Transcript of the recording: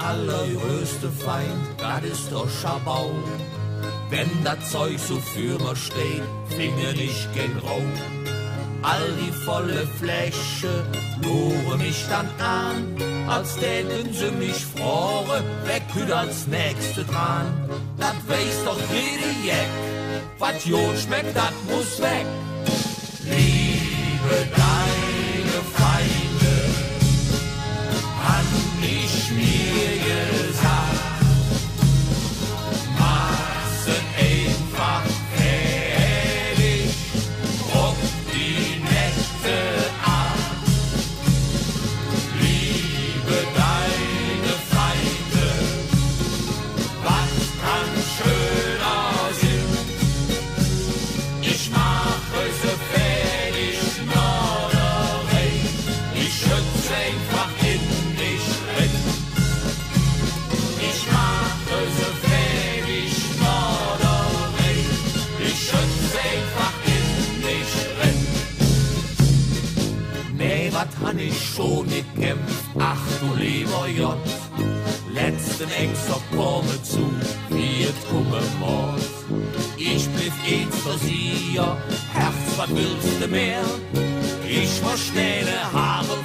allergrößte Feind, das ist der Schabau. Wenn das Zeug so für mir steht, finge ich gen Raum. All die volle Fläche lore mich dann an, als täten sie mich frohe, weg hüt als nächste dran. Das weiß doch jede Jeck, was Jod schmeckt, das muss weg. Liebe deine Feinde, han ich mir gesagt, mach's einfach fertig, ruck die Nächte ab. Liebe deine Feinde, was kann schöner sein? Ich mache sie fertig, Norderei, ich schütze einfach in dich drin. Ich mache sie fertig, Norderei, ich schütze einfach in dich drin. Nee, wat han ich schon gekämpft, ach du lieber Jott, letzten Ängster komme zu, wird Kummermord. Ich blieb eins für sie, Herz, was willst du mehr? Ich verstehe Haare